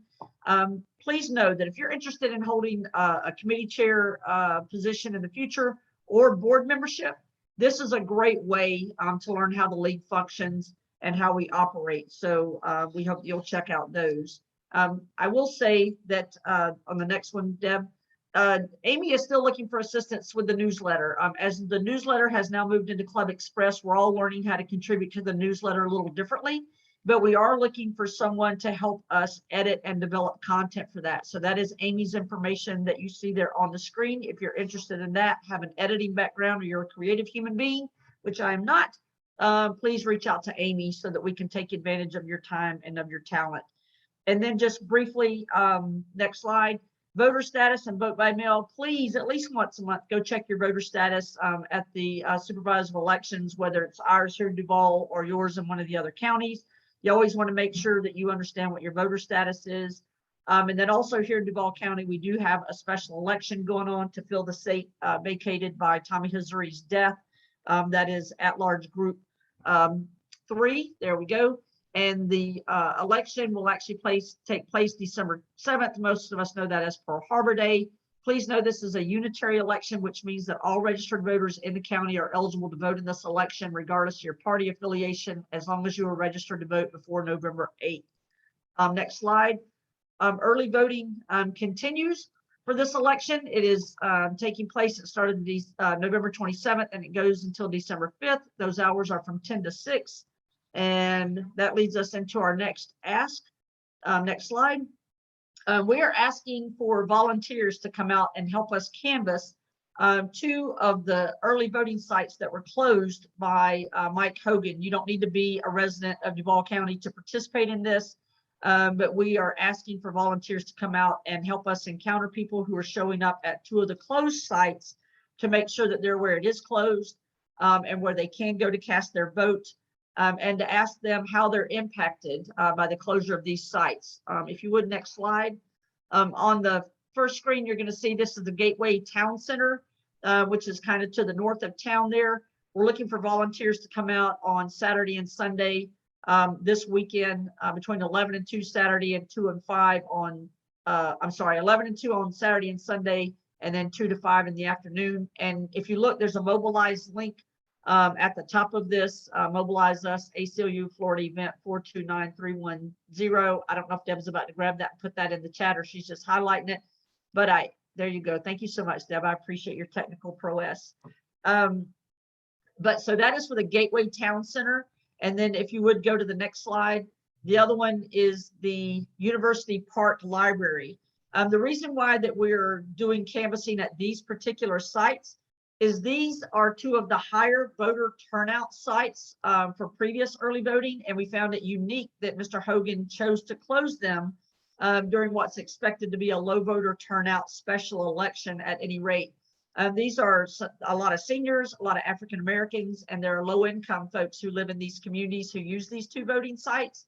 S2: Please know that if you're interested in holding a committee chair position in the future or board membership, this is a great way to learn how the league functions and how we operate. So we hope you'll check out those. I will say that on the next one, Deb, Amy is still looking for assistance with the newsletter. As the newsletter has now moved into Club Express, we're all learning how to contribute to the newsletter a little differently. but we are looking for someone to help us edit and develop content for that. So that is Amy's information that you see there on the screen. If you're interested in that, have an editing background, or you're a creative human being, which I am not, please reach out to Amy so that we can take advantage of your time and of your talent. And then just briefly, next slide, voter status and vote by mail. Please, at least once a month, go check your voter status at the supervisor of elections, whether it's ours here in Duval or yours in one of the other counties. You always want to make sure that you understand what your voter status is. And then also here in Duval County, we do have a special election going on to fill the seat vacated by Tommy Hazuri's death. That is at-large group 3. There we go. And the election will actually take place December 7th. Most of us know that as Pearl Harbor Day. Please know this is a unitary election, which means that all registered voters in the county are eligible to vote in this election, regardless of your party affiliation, as long as you are registered to vote before November 8th. Next slide. Early voting continues for this election. It is taking place. It started November 27th and it goes until December 5th. Those hours are from 10 to 6. And that leads us into our next ask. Next slide. We are asking for volunteers to come out and help us canvass 2 of the early voting sites that were closed by Mike Hogan. You don't need to be a resident of Duval County to participate in this, but we are asking for volunteers to come out and help us encounter people who are showing up at 2 of the closed sites to make sure that they're where it is closed and where they can go to cast their vote. And to ask them how they're impacted by the closure of these sites. If you would, next slide. On the first screen, you're going to see this is the Gateway Town Center, which is kind of to the north of town there. We're looking for volunteers to come out on Saturday and Sunday this weekend between 11 and 2 Saturday and 2 and 5 on, 11 and 2 on Saturday and Sunday, and then 2 to 5 in the afternoon. And if you look, there's a mobilized link at the top of this, Mobilize Us, ACLU Florida event 429310. I don't know if Deb's about to grab that and put that in the chat, or she's just highlighting it, but there you go. Thank you so much, Deb. I appreciate your technical prowess. But so that is for the Gateway Town Center. And then if you would go to the next slide, the other one is the University Park Library. The reason why that we're doing canvassing at these particular sites is these are 2 of the higher voter turnout sites for previous early voting. And we found it unique that Mr. Hogan chose to close them during what's expected to be a low voter turnout special election at any rate. These are a lot of seniors, a lot of African-Americans, and there are low-income folks who live in these communities who use these 2 voting sites.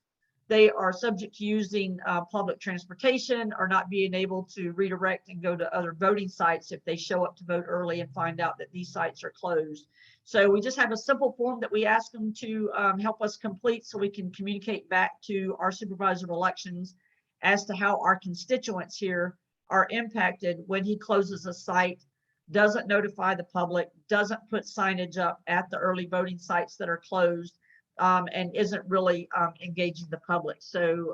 S2: They are subject to using public transportation or not being able to redirect and go to other voting sites if they show up to vote early and find out that these sites are closed. So we just have a simple form that we ask them to help us complete so we can communicate back to our supervisor of elections as to how our constituents here are impacted when he closes a site, doesn't notify the public, doesn't put signage up at the early voting sites that are closed, and isn't really engaging the public. So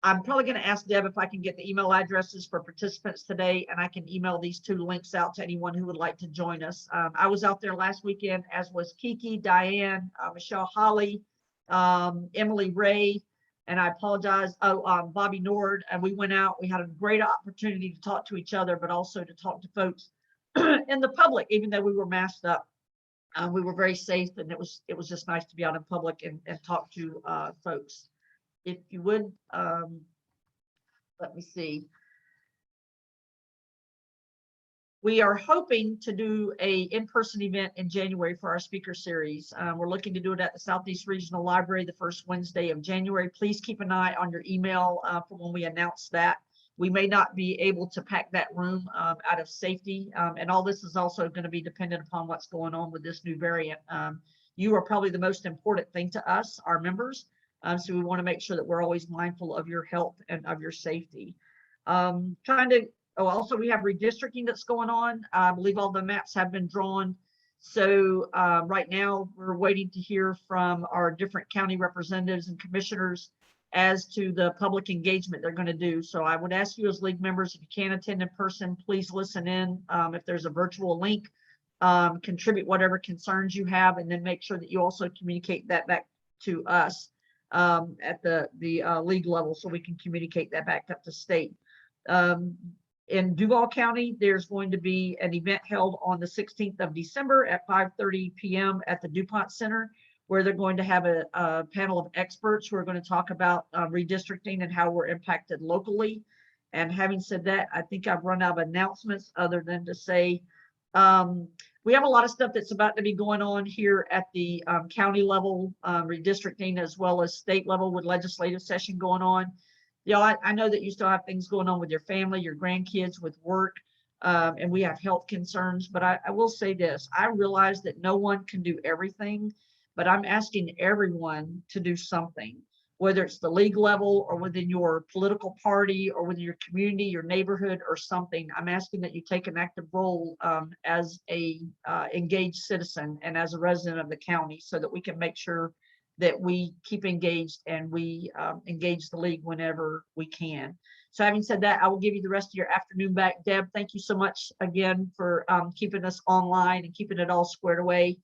S2: I'm probably going to ask Deb if I can get the email addresses for participants today, and I can email these 2 links out to anyone who would like to join us. I was out there last weekend, as was Kiki, Diane, Michelle Holly, Emily Ray, and I apologize, Bobby Nord. And we went out, we had a great opportunity to talk to each other, but also to talk to folks in the public, even though we were masked up. We were very safe, and it was just nice to be out in public and talk to folks. If you would, let me see. We are hoping to do a in-person event in January for our speaker series. We're looking to do it at the Southeast Regional Library the first Wednesday of January. Please keep an eye on your email for when we announce that. We may not be able to pack that room out of safety. And all this is also going to be dependent upon what's going on with this new variant. You are probably the most important thing to us, our members. So we want to make sure that we're always mindful of your health and of your safety. Also, we have redistricting that's going on. I believe all the maps have been drawn. So right now we're waiting to hear from our different county representatives and commissioners as to the public engagement they're going to do. So I would ask you as league members, if you can't attend in person, please listen in. If there's a virtual link, contribute whatever concerns you have, and then make sure that you also communicate that back to us. at the league level, so we can communicate that back up to state. In Duval County, there's going to be an event held on the 16th of December at 5:30 p.m. at the DuPont Center, where they're going to have a panel of experts who are going to talk about redistricting and how we're impacted locally. And having said that, I think I've run out of announcements other than to say, we have a lot of stuff that's about to be going on here at the county level, redistricting, as well as state level with legislative session going on. You know, I know that you still have things going on with your family, your grandkids, with work, and we have health concerns. But I will say this, I realize that no one can do everything, but I'm asking everyone to do something, whether it's the league level or within your political party or within your community, your neighborhood or something. I'm asking that you take an active role as a engaged citizen and as a resident of the county, so that we can make sure that we keep engaged and we engage the league whenever we can. So having said that, I will give you the rest of your afternoon back. Deb, thank you so much again for keeping us online and keeping it all squared away.